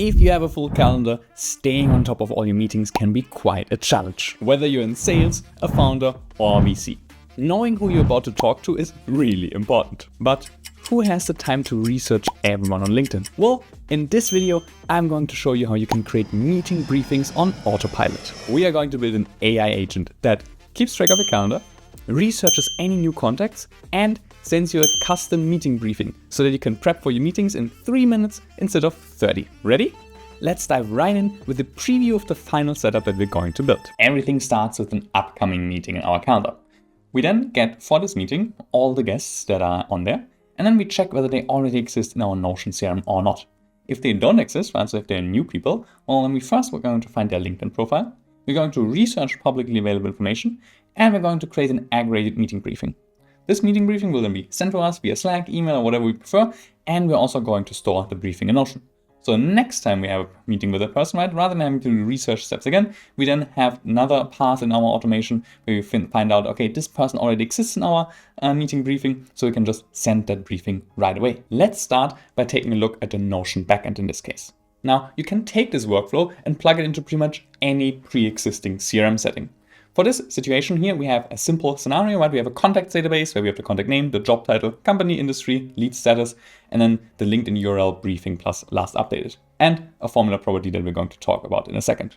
If you have a full calendar, staying on top of all your meetings can be quite a challenge, whether you're in sales, a founder, or a VC. Knowing who you're about to talk to is really important. But who has the time to research everyone on LinkedIn? Well, in this video, I'm going to show you how you can create meeting briefings on autopilot. We are going to build an AI agent that keeps track of your calendar, researches any new contacts, and sends you a custom meeting briefing so that you can prep for your meetings in 3 minutes instead of 30. Ready? Let's dive right in with a preview of the final setup that we're going to build. Everything starts with an upcoming meeting in our calendar. We then get for this meeting all the guests that are on there, and then we check whether they already exist in our Notion CRM or not. If they don't exist, right, so if they're new people, well, then we're going to find their LinkedIn profile. We're going to research publicly available information, and we're going to create an aggregated meeting briefing. This meeting briefing will then be sent to us via Slack, email, or whatever we prefer, and we're also going to store the briefing in Notion. So next time we have a meeting with a person, right, rather than having to do research steps again, we then have another path in our automation where we find out, okay, this person already exists in our meeting briefing, so we can just send that briefing right away. Let's start by taking a look at the Notion backend in this case. Now, you can take this workflow and plug it into pretty much any pre-existing CRM setting. For this situation here, we have a simple scenario, right? We have a contacts database where we have the contact name, the job title, company, industry, lead status, and then the LinkedIn URL briefing plus last updated, and a formula property that we're going to talk about in a second.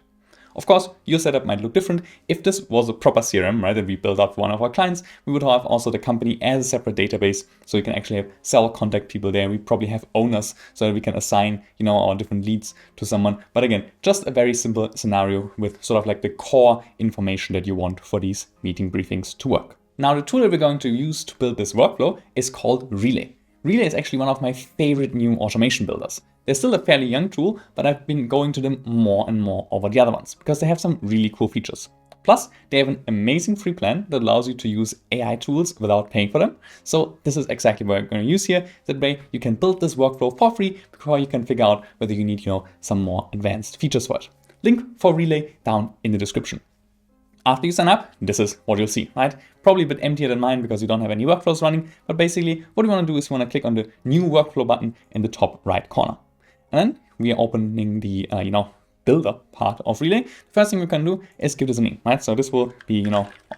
Of course, your setup might look different. If this was a proper CRM, right, that we built out for one of our clients, we would have also the company as a separate database, so you can actually have sell contact people there. We probably have owners so that we can assign, our different leads to someone. But again, just a very simple scenario with sort of like the core information that you want for these meeting briefings to work. Now, the tool that we're going to use to build this workflow is called Relay. Relay is actually one of my favorite new automation builders. They're still a fairly young tool, but I've been going to them more and more over the other ones because they have some really cool features. Plus, they have an amazing free plan that allows you to use AI tools without paying for them. So this is exactly what I'm going to use here. That way you can build this workflow for free before you can figure out whether you need, some more advanced features for it. Link for Relay down in the description. After you sign up, this is what you'll see, right? Probably a bit emptier than mine because you don't have any workflows running, but basically what you want to do is you want to click on the new workflow button in the top right corner. And then we are opening the, builder part of Relay. The first thing we can do is give this a name, right? So this will be,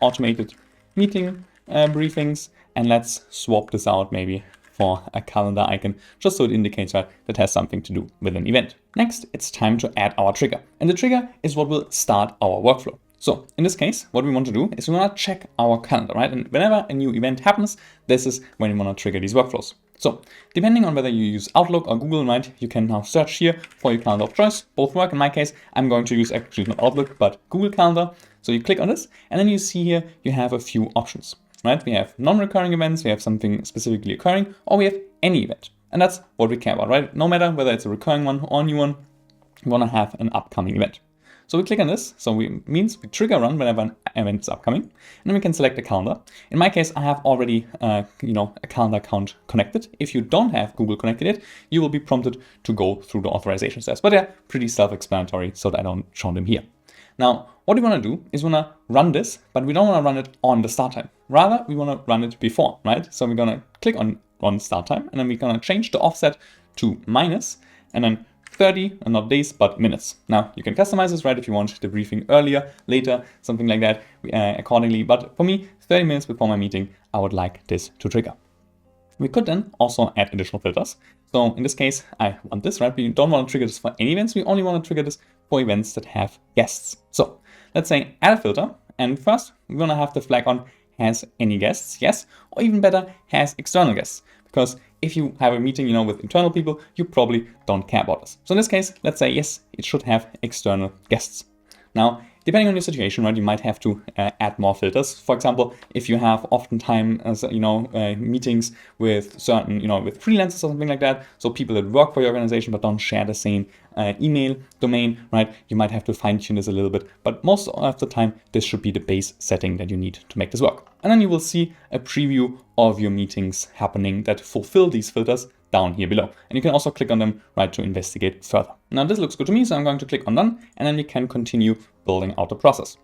automated meeting briefings, and let's swap this out maybe for a calendar icon, just so it indicates that it has something to do with an event. Next, it's time to add our trigger. And the trigger is what will start our workflow. So in this case, what we want to do is we want to check our calendar, right? And whenever a new event happens, this is when we want to trigger these workflows. So depending on whether you use Outlook or Google, right, you can now search here for your calendar of choice. Both work. In my case, I'm going to use actually not Outlook, but Google Calendar. So you click on this, and then you see here, you have a few options, right? We have non-recurring events, we have something specifically occurring, or we have any event. And that's what we care about, right? No matter whether it's a recurring one or a new one, we want to have an upcoming event. So we click on this, so it means we trigger run whenever an event is upcoming, and then we can select a calendar. In my case, I have already, a calendar account connected. If you don't have Google connected yet, you will be prompted to go through the authorization steps, but they're pretty self-explanatory, so that I don't show them here. Now, what we want to do is we want to run this, but we don't want to run it on the start time. Rather, we want to run it before, right? So we're going to click on start time, and then we're going to change the offset to minus, and then 30, and not days, but minutes. Now, you can customize this, right, if you want the briefing earlier, later, something like that, accordingly. But for me, 30 minutes before my meeting, I would like this to trigger. We could then also add additional filters. So in this case, I want this, right? We don't want to trigger this for any events. We only want to trigger this for events that have guests. So let's say add a filter. And first, we're going to have the flag on has any guests, yes, or even better, has external guests. Because if you have a meeting, with internal people, you probably don't care about this. So in this case, let's say, yes, it should have external guests. Now, depending on your situation, right, you might have to add more filters. For example, if you have oftentimes, meetings with certain, with freelancers or something like that, so people that work for your organization but don't share the same email domain, right, you might have to fine tune this a little bit. But most of the time, this should be the base setting that you need to make this work. And then you will see a preview of your meetings happening that fulfill these filters down here below. And you can also click on them, right, to investigate further. Now this looks good to me, so I'm going to click on done, and then we can continue building out the process.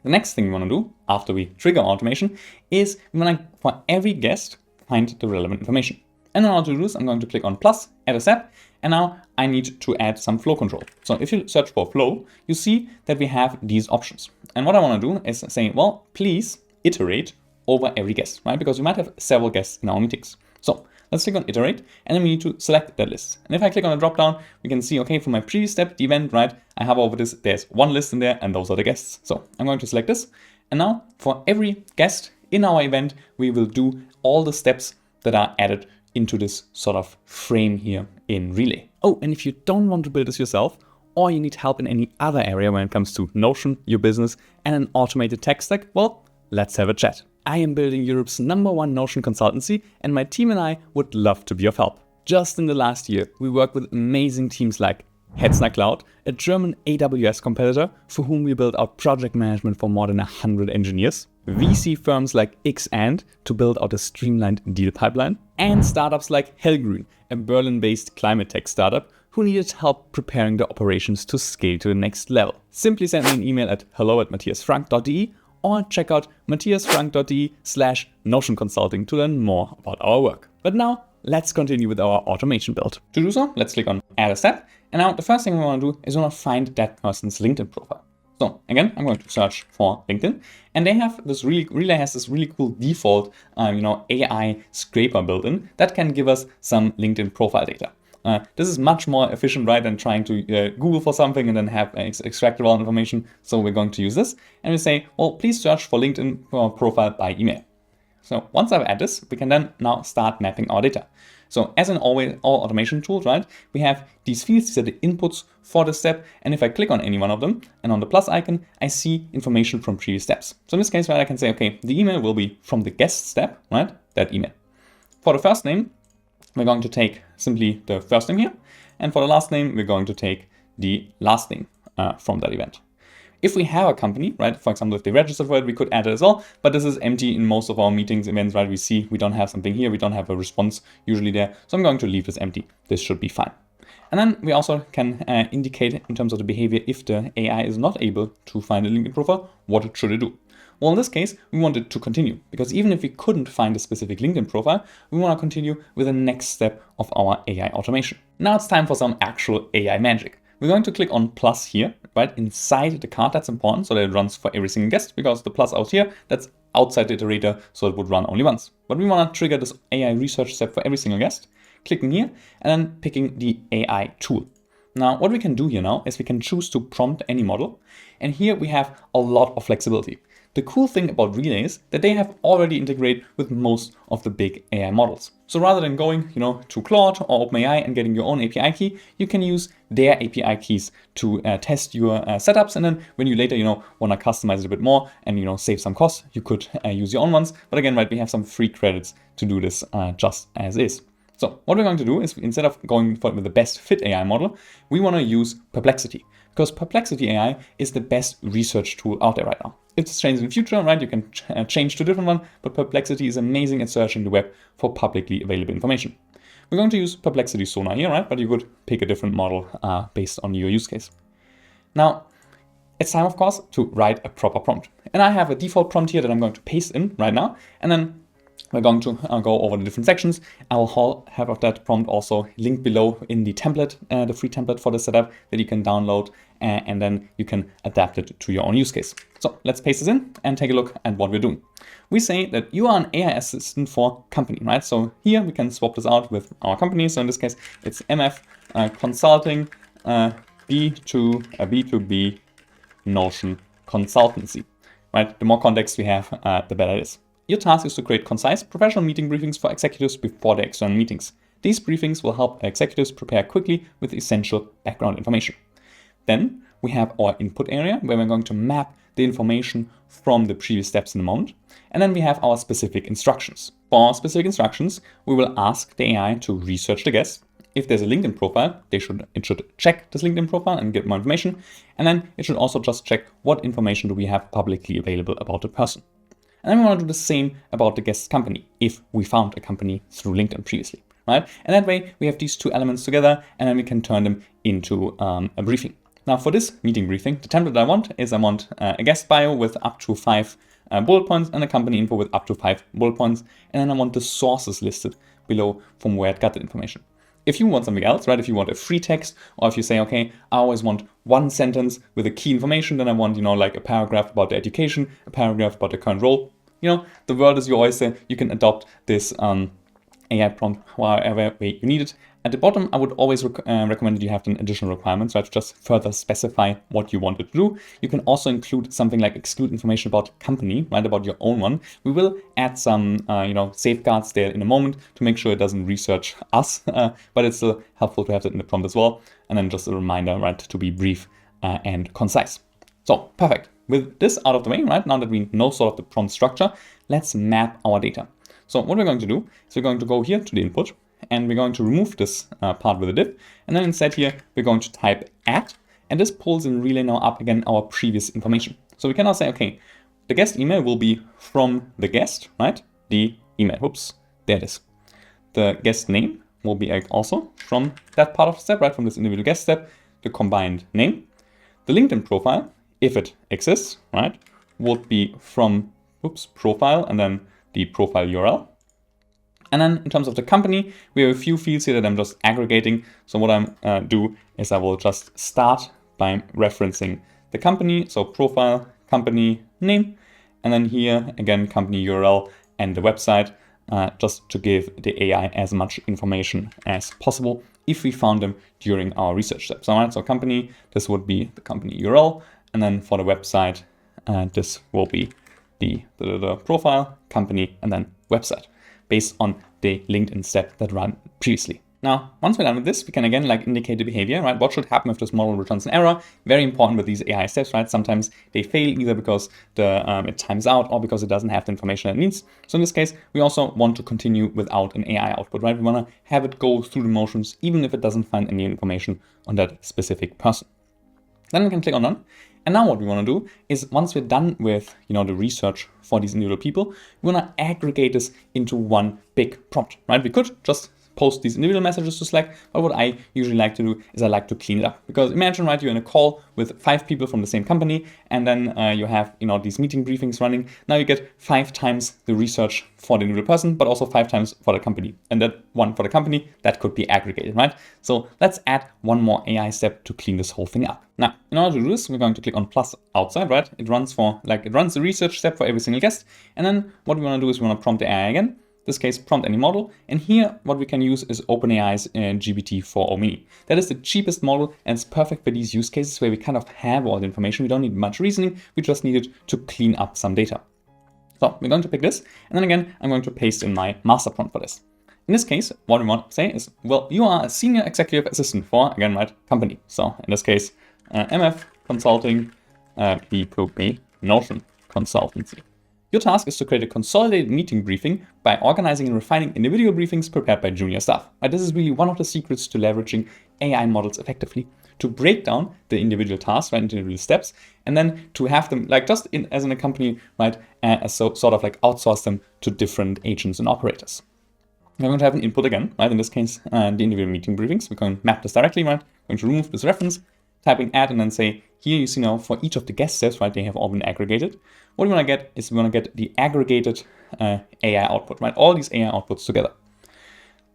The next thing we want to do after we trigger automation is we want to, for every guest, find the relevant information. And in order to do this, I'm going to click on plus, add a step, and now I need to add some flow control. So if you search for flow, you see that we have these options. And what I want to do is say, well, please iterate over every guest, right? Because we might have several guests in our meetings. So let's click on iterate, and then we need to select that list. And if I click on a drop down, we can see, okay, for my previous step, the event, right? I hover over this, there's one list in there, and those are the guests. So I'm going to select this. And now for every guest in our event, we will do all the steps that are added into this sort of frame here in Relay. Oh, and if you don't want to build this yourself, or you need help in any other area when it comes to Notion, your business, and an automated tech stack, well, let's have a chat. I am building Europe's #1 Notion consultancy, and my team and I would love to be of help. Just in the last year, we worked with amazing teams like Hetzner Cloud, a German AWS competitor for whom we built out project management for more than 100 engineers, VC firms like Xand to build out a streamlined deal pipeline, and startups like Hellgrün, a Berlin-based climate tech startup who needed help preparing the operations to scale to the next level. Simply send me an email at hello@matthiasfrank.de or check out matthiasfrank.de/Notion Consulting to learn more about our work. But now, let's continue with our automation build. To do so, let's click on Add a Step. And now the first thing we want to do is we want to find that person's LinkedIn profile. So again, I'm going to search for LinkedIn, and they have this Relay has this really cool default, AI scraper built in that can give us some LinkedIn profile data. This is much more efficient, right, than trying to Google for something and then have extract all information. So we're going to use this, and we say, well, please search for LinkedIn profile by email. So once I've added this, we can then now start mapping our data. So as in all automation tools, right, we have these fields, these are the inputs for the step. And if I click on any one of them and on the plus icon, I see information from previous steps. So in this case, right, I can say, okay, the email will be from the guest step, right, that email. For the first name, we're going to take simply the first name here. And for the last name, we're going to take the last name from that event. If we have a company, right, for example, if they registered for it, we could add it as well, but this is empty in most of our meetings, events, right? We see we don't have something here, we don't have a response usually there. So I'm going to leave this empty. This should be fine. And then we also can indicate in terms of the behavior, if the AI is not able to find a LinkedIn profile, what should it do? Well, in this case, we want it to continue, because even if we couldn't find a specific LinkedIn profile, we want to continue with the next step of our AI automation. Now it's time for some actual AI magic. We're going to click on plus here, right, inside the card. That's important so that it runs for every single guest, because the plus out here, that's outside the iterator, so it would run only once. But we want to trigger this AI research step for every single guest, clicking here, and then picking the AI tool. Now, what we can do here now is we can choose to prompt any model, and here we have a lot of flexibility. The cool thing about Relay is that they have already integrated with most of the big AI models. So rather than going, to Claude or OpenAI and getting your own API key, you can use their API keys to test your setups. And then when you later, want to customize it a bit more and, save some costs, you could use your own ones. But again, right, we have some free credits to do this just as is. So what we're going to do is, instead of going with the best fit AI model, we want to use Perplexity, because Perplexity AI is the best research tool out there right now. If this changes in the future, right, you can change to a different one, but Perplexity is amazing at searching the web for publicly available information. We're going to use Perplexity Sonar here, right, but you could pick a different model based on your use case. Now, it's time, of course, to write a proper prompt. And I have a default prompt here that I'm going to paste in right now, and then we're going to go over the different sections. I will have that prompt also linked below in the template, the free template for the setup that you can download, and then you can adapt it to your own use case. So let's paste this in and take a look at what we're doing. We say that you are an AI assistant for company, right? So here we can swap this out with our company. So in this case, it's MF Consulting B2B Notion Consultancy, right? The more context we have, the better it is. Your task is to create concise, professional meeting briefings for executives before their external meetings. These briefings will help executives prepare quickly with essential background information. Then we have our input area where we're going to map the information from the previous steps in a moment. And then we have our specific instructions. For our specific instructions, we will ask the AI to research the guest. If there's a LinkedIn profile, it should check this LinkedIn profile and get more information. And then it should also just check what information do we have publicly available about the person. And then we want to do the same about the guest company if we found a company through LinkedIn previously, right? And that way we have these two elements together, and then we can turn them into a briefing. Now for this meeting briefing, the template I want a guest bio with up to 5 bullet points and a company info with up to 5 bullet points. And then I want the sources listed below from where it got the information. If you want something else, right, if you want a free text, or if you say, okay, I always want one sentence with the key information, then I want, like a paragraph about the education, a paragraph about the current role. The world is your oyster. You can adopt this AI prompt however way you need it. At the bottom, I would always recommend that you have an additional requirements, right? Just further specify what you want it to do. You can also include something like exclude information about company, right? About your own one. We will add some, safeguards there in a moment to make sure it doesn't research us, but it's still helpful to have that in the prompt as well. And then just a reminder, right, to be brief and concise. So perfect. With this out of the way, right? Now that we know sort of the prompt structure, let's map our data. So what we're going to do is we're going to go here to the input, and we're going to remove this part with a div. And then instead here, we're going to type add, and this pulls in relay now up again our previous information. So we can now say, okay, the guest email will be from the guest, right? The email, whoops, there it is. The guest name will be also from that part of the step, right? From this individual guest step, the combined name. The LinkedIn profile, if it exists, right, would be from, profile, and then the profile URL. And then in terms of the company, we have a few fields here that I'm just aggregating. So what I'm do is I will just start by referencing the company. So profile, company name, and then here again, company URL and the website, just to give the AI as much information as possible if we found them during our research steps. All right, so company, this would be the company URL. And then for the website, this will be the profile, company, and then website, based on the LinkedIn step that ran previously. Now, once we're done with this, we can again indicate the behavior, right? What should happen if this model returns an error? Very important with these AI steps, right? Sometimes they fail either because it times out or because it doesn't have the information it needs. So in this case, we also want to continue without an AI output, right? We want to have it go through the motions, even if it doesn't find any information on that specific person. Then we can click on done. And now what we want to do is once we're done with, the research for these individual people, we want to aggregate this into one big prompt, right? We could just post these individual messages to Slack, but what I usually like to do is I like to clean it up. Because imagine, right, you're in a call with 5 people from the same company, and then you have, these meeting briefings running. Now you get 5 times the research for the individual person, but also 5 times for the company. And that one for the company, that could be aggregated, right? So let's add one more AI step to clean this whole thing up. Now, in order to do this, we're going to click on plus outside, right? It runs the research step for every single guest. And then what we want to do is we want to prompt the AI again. This case, prompt any model. And here, what we can use is OpenAI's GPT-4o Mini. That is the cheapest model, and it's perfect for these use cases where we kind of have all the information. We don't need much reasoning. We just need it to clean up some data. So we're going to pick this. And then again, I'm going to paste in my master prompt for this. In this case, what we want to say is, well, you are a senior executive assistant for, again, right, company. So in this case, MF Consulting, B2B, Notion Consultancy. Your task is to create a consolidated meeting briefing by organizing and refining individual briefings prepared by junior staff. Right, this is really one of the secrets to leveraging AI models effectively, to break down the individual tasks, right, into individual steps, and then to have them, as in a company, right, sort of outsource them to different agents and operators. We're going to have an input again, right, in this case, the individual meeting briefings. We're going to map this directly, right, we're going to remove this reference, typing add, and then say, here you see now for each of the guest steps, right, they have all been aggregated. What we want to get is we want to get the aggregated AI output, right, all these AI outputs together.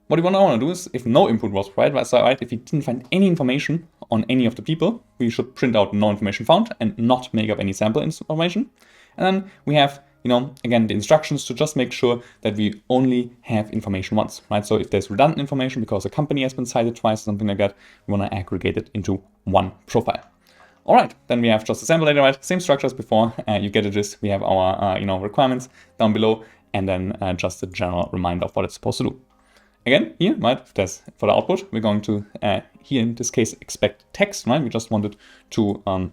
What we want to do is, if no input was provided, right, if we didn't find any information on any of the people, we should print out no information found and not make up any sample information. And then we have, again, the instructions to just make sure that we only have information once, right? So if there's redundant information because a company has been cited twice, something like that, we want to aggregate it into one profile. All right, then we have just the sample data, right? Same structure as before. You get the gist. We have our, requirements down below, and then just a general reminder of what it's supposed to do. Again, here, right, that's for the output. We're going to, here in this case, expect text, right? We just wanted to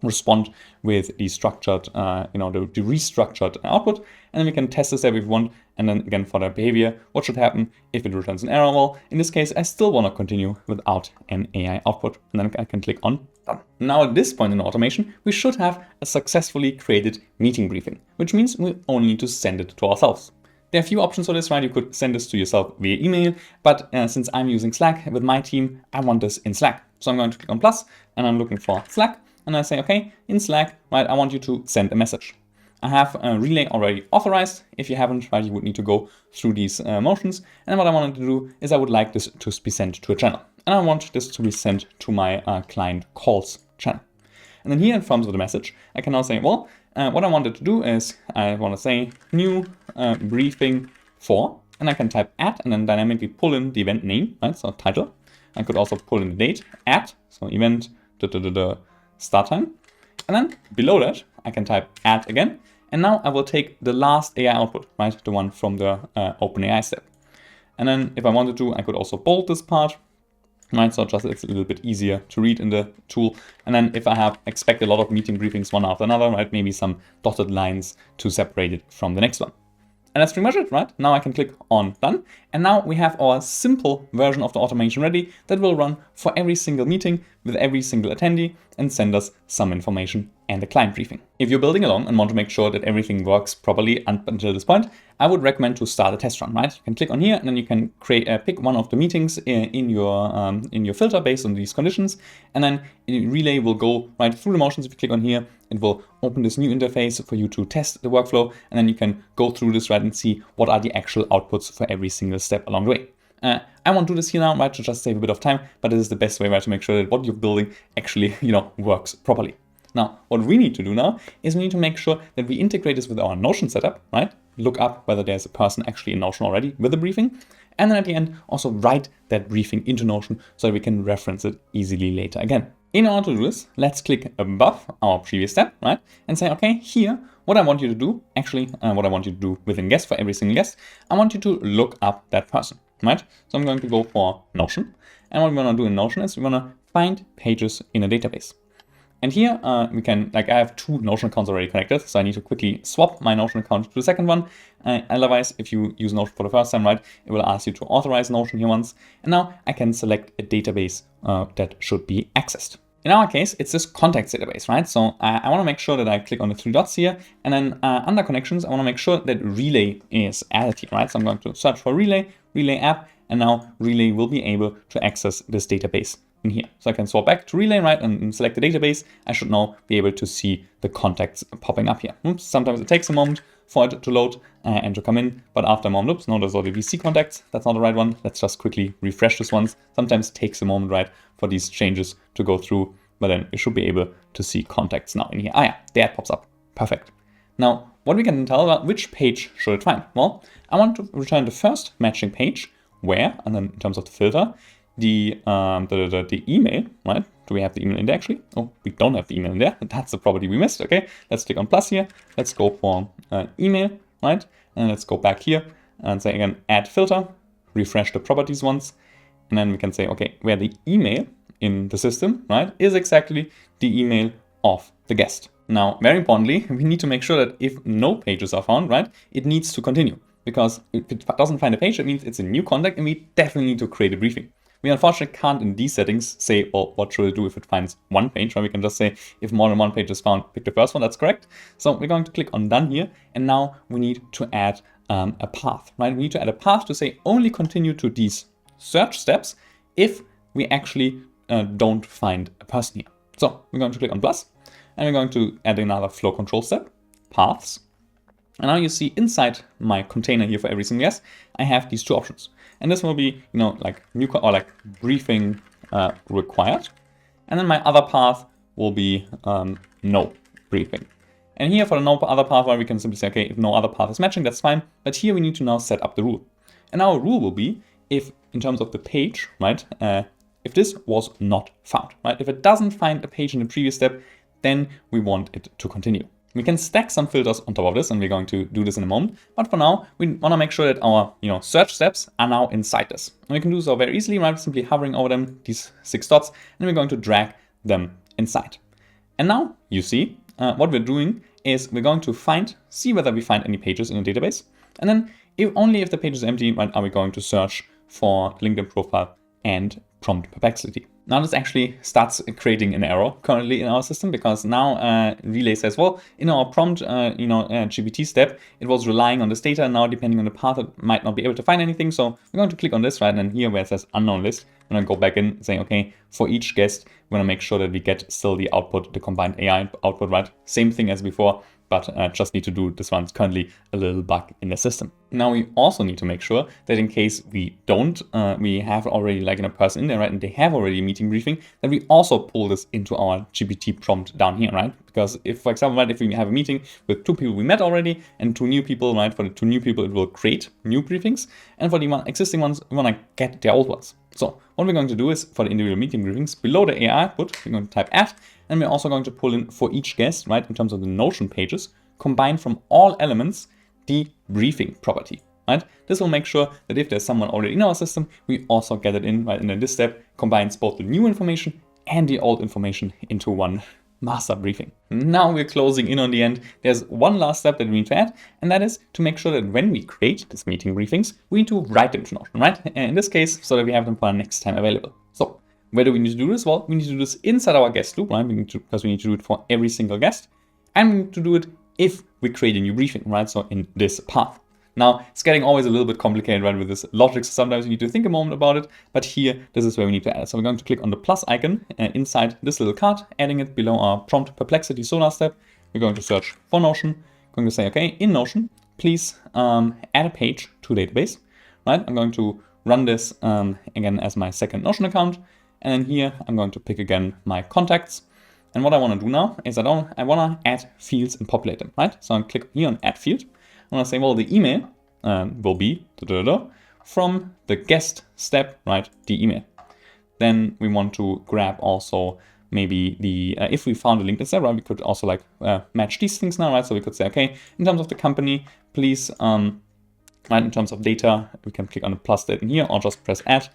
respond with the structured, the restructured output, and then we can test this if we want. And then again, for the behavior, what should happen if it returns an error? Well, in this case, I still want to continue without an AI output, and then I can click on done. Now at this point in the automation, we should have a successfully created meeting briefing, which means we only need to send it to ourselves. There are a few options for this, right? You could send this to yourself via email, but since I'm using Slack with my team, I want this in Slack. So I'm going to click on plus, and I'm looking for Slack. And I say, okay, in Slack, right, I want you to send a message. I have Relay already authorized. If you haven't, right, you would need to go through these motions. And what I wanted to do is I would like this to be sent to a channel. And I want this to be sent to my client calls channel. And then here in forms of the message, I can now say, well, what I wanted to do is I want to say new briefing for, and I can type at and then dynamically pull in the event name, right? So title. I could also pull in the date at, so event, start time. And then below that, I can type at again. And now I will take the last AI output, right? The one from the OpenAI step. And then if I wanted to, I could also bold this part, right? So just it's a little bit easier to read in the tool. And then if I have expect a lot of meeting briefings one after another, right? Maybe some dotted lines to separate it from the next one. And that's pretty much it, right? Now I can click on done. And now we have our simple version of the automation ready that will run for every single meeting with every single attendee and send us some information and a client briefing. If you're building along and want to make sure that everything works properly until this point, I would recommend to start a test run, right? You can click on here and then you can pick one of the meetings in your filter based on these conditions. And then Relay will go right through the motions. If you click on here, it will open this new interface for you to test the workflow. And then you can go through this, right, and see what are the actual outputs for every single step along the way. I won't do this here now, right, to just save a bit of time, but this is the best way, right, to make sure that what you're building actually, works properly. Now, what we need to do now is we need to make sure that we integrate this with our Notion setup, right? Look up whether there's a person actually in Notion already with a briefing. And then at the end, also write that briefing into Notion so that we can reference it easily later again. In order to do this, let's click above our previous step, right? And say, okay, here, what I want you to do, actually, what I want you to do within guest for every single guest, I want you to look up that person, right? So I'm going to go for Notion. And what we want to do in Notion is we want to find pages in a database. And here we can, I have 2 Notion accounts already connected, so I need to quickly swap my Notion account to the second one. Otherwise, if you use Notion for the first time, right, it will ask you to authorize Notion here once. And now I can select a database that should be accessed. In our case, it's this contacts database, right? So I want to make sure that I click on the 3 dots here, and then under connections, I want to make sure that Relay is added here, right? So I'm going to search for Relay app, and now Relay will be able to access this database in here. So I can swap back to Relay, right, and select the database. I should now be able to see the contacts popping up here. Oops, sometimes it takes a moment for it to load and to come in, but after a moment, oops, no, those are the VC contacts. That's not the right one. Let's just quickly refresh this one. Sometimes it takes a moment, right, for these changes to go through, but then you should be able to see contacts now in here. Ah, yeah, there it pops up. Perfect. Now, what we can tell about which page should it find? Well, I want to return the first matching page where, and then in terms of the filter, the email, right? Do we have the email in there actually? Oh, we don't have the email in there. That's the property we missed. Okay, let's click on plus here. Let's go for email, right? And let's go back here and say again, add filter, refresh the properties once. And then we can say, okay, where the email in the system, right, is exactly the email of the guest. Now, very importantly, we need to make sure that if no pages are found, right, it needs to continue. Because if it doesn't find a page, it means it's a new contact and we definitely need to create a briefing. We unfortunately can't in these settings say, well, what should it do if it finds one page? Right? We can just say, if more than one page is found, pick the first one, that's correct. So we're going to click on done here. And now we need to add a path, right? We need to add a path to say only continue to these search steps if we actually don't find a person here. So we're going to click on plus and we're going to add another flow control step, paths. And now you see inside my container here for every single guest, I have these 2 options. And this will be, like new or like briefing required. And then my other path will be no briefing. And here for the no other path, we can simply say, okay, if no other path is matching, that's fine. But here we need to now set up the rule. And our rule will be if in terms of the page, right, if this was not found, right? If it doesn't find a page in the previous step, then we want it to continue. We can stack some filters on top of this, and we're going to do this in a moment. But for now, we want to make sure that our search steps are now inside this. And we can do so very easily, right? Simply hovering over them, these 6 dots, and we're going to drag them inside. And now you see what we're doing is we're going to see whether we find any pages in the database. And then only if the page is empty, right, are we going to search for LinkedIn profile and prompt Perplexity. Now this actually starts creating an error currently in our system because now Relay says, well, in our prompt, GPT step, it was relying on this data. Now, depending on the path, it might not be able to find anything. So we're going to click on this, right? And then here where it says unknown list, we're going to go back in and say, okay, for each guest, we're going to make sure that we get still the output, the combined AI output, right? Same thing as before, but I just need to do this one. It's currently a little bug in the system. Now we also need to make sure that in case we don't, we have already like a person in there, right, and they have already a meeting briefing, that we also pull this into our GPT prompt down here, right? Because if, for example, right, if we have a meeting with 2 people we met already and 2 new people, right, for the 2 new people, it will create new briefings. And for the existing ones, we want to get the old ones. So what we're going to do is for the individual meeting briefings, below the AI output, we're going to type add, and we're also going to pull in for each guest, right, in terms of the Notion pages, combine from all elements the briefing property, right? This will make sure that if there's someone already in our system, we also get it in, right? And then this step combines both the new information and the old information into one master briefing. Now we're closing in on the end. There's one last step that we need to add, and that is to make sure that when we create these meeting briefings, we need to write them to Notion, right? And in this case, so that we have them for our next time available. So where do we need to do this? Well, we need to do this inside our guest loop, right? Because we need to do it for every single guest, and we need to do it if we create a new briefing, right? So in this path. Now, it's getting always a little bit complicated, right, with this logic. So sometimes you need to think a moment about it, but here, this is where we need to add it. So we're going to click on the plus icon inside this little card, adding it below our prompt Perplexity sonar step. We're going to search for Notion. Going to say, okay, in Notion, please add a page to database, right? I'm going to run this again as my second Notion account. And then here, I'm going to pick again my contacts. And what I want to do now is I want to add fields and populate them, right? So I'll click here on add field. I'm going to say, well, the email will be from the guest step, right? The email. Then we want to grab also maybe the, if we found a link instead, right? We could also like match these things now, right? So we could say, okay, in terms of the company, please, right? In terms of data, we can click on the plus button here or just press add.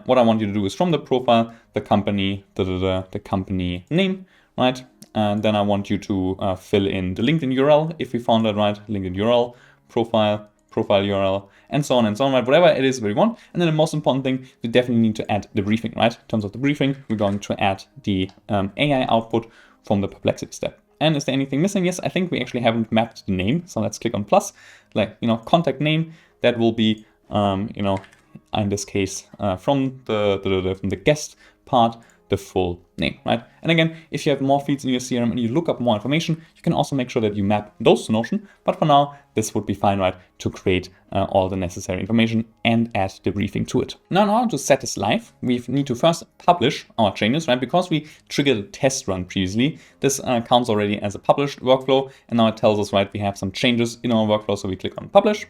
What I want you to do is from the profile, the company, the company name, right? And then I want you to fill in the LinkedIn URL if we found that, right? LinkedIn URL, profile URL, and so on, right? Whatever it is we want. And then the most important thing, we definitely need to add the briefing, right? In terms of the briefing, we're going to add the AI output from the Perplexity step. And is there anything missing? Yes, I think we actually haven't mapped the name. So let's click on plus, like, contact name. That will be, in this case, from the guest part, the full name, right? And again, if you have more fields in your CRM and you look up more information, you can also make sure that you map those to Notion. But for now, this would be fine, right? To create all the necessary information and add the briefing to it. Now, in order to set this live, we need to first publish our changes, right? Because we triggered a test run previously, this counts already as a published workflow. And now it tells us, right, we have some changes in our workflow. So we click on publish.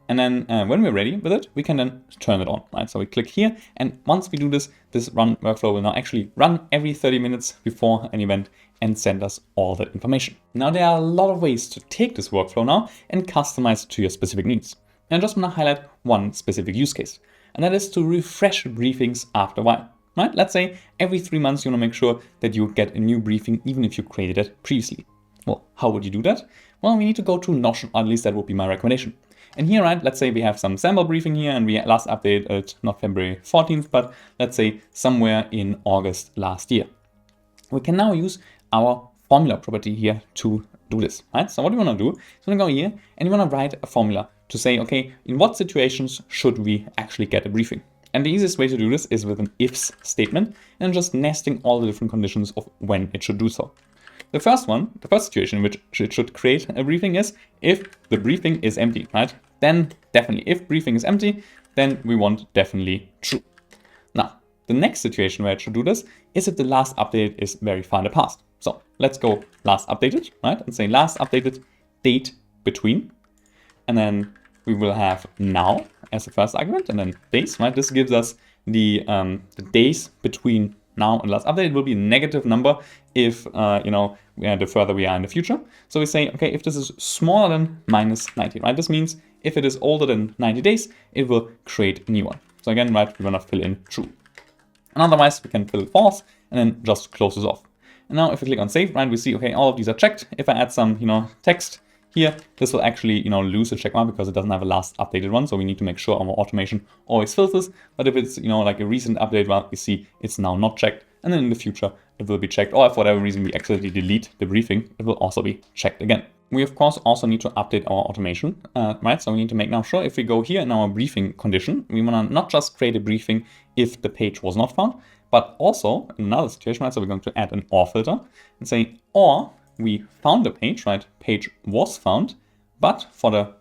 And then when we're ready with it, we can then turn it on, right? So we click here. And once we do this, this run workflow will now actually run every 30 minutes before an event and send us all that information. Now, there are a lot of ways to take this workflow now and customize it to your specific needs. And I just want to highlight one specific use case, and that is to refresh briefings after a while, right? Let's say every 3 months, you want to make sure that you get a new briefing, even if you created it previously. Well, how would you do that? Well, we need to go to Notion, or at least that would be my recommendation. And here, right, let's say we have some sample briefing here and we last updated it not February 14th, but let's say somewhere in August last year. We can now use our formula property here to do this, right? So what we want to do is we want to go here and we want to write a formula to say, okay, in what situations should we actually get a briefing? And the easiest way to do this is with an ifs statement and just nesting all the different conditions of when it should do so. The first situation in which it should create a briefing is if the briefing is empty, right? Then definitely, if briefing is empty, then we want definitely true. Now, the next situation where it should do this is if the last update is very far in the past. So let's go last updated, right? And say last updated date between. And then we will have now as the first argument and then days, right? This gives us the days between now and last update. It will be a negative number if, the further we are in the future. So we say, okay, if this is smaller than minus 90, right? This means if it is older than 90 days, it will create a new one. So again, right, we want to fill in true. And otherwise, we can fill false and then just close this off. And now if we click on save, right, we see, okay, all of these are checked. If I add some, text here, this will actually, lose a check mark because it doesn't have a last updated one. So we need to make sure our automation always fills this. But if it's, like a recent update, well, we see it's now not checked. And then in the future, it will be checked. Or if for whatever reason we accidentally delete the briefing, it will also be checked again. We, of course, also need to update our automation, right? So we need to make now sure if we go here in our briefing condition, we want to not just create a briefing if the page was not found, but also in another situation, right? So we're going to add an or filter and say, or we found a page, right? Page was found, but for the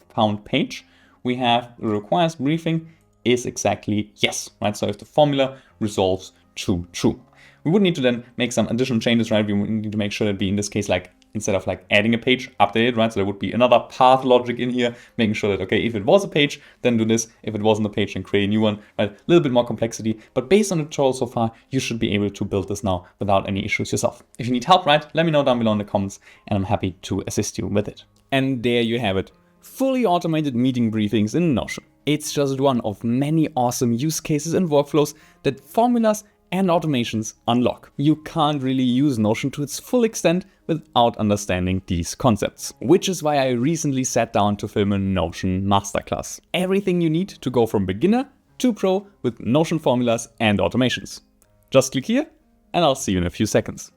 found page, we have requires briefing is exactly yes, right? So if the formula resolves to true. We would need to then make some additional changes, right? We would need to make sure that we, in this case, like instead of like adding a page, update it, right? So there would be another path logic in here, making sure that, okay, if it was a page, then do this. If it wasn't a page, then create a new one, right? A little bit more complexity, but based on the tutorial so far, you should be able to build this now without any issues yourself. If you need help, right, let me know down below in the comments and I'm happy to assist you with it. And there you have it. Fully automated meeting briefings in Notion. It's just one of many awesome use cases and workflows that formulas and automations unlock. You can't really use Notion to its full extent without understanding these concepts, which is why I recently sat down to film a Notion masterclass. Everything you need to go from beginner to pro with Notion formulas and automations. Just click here and I'll see you in a few seconds.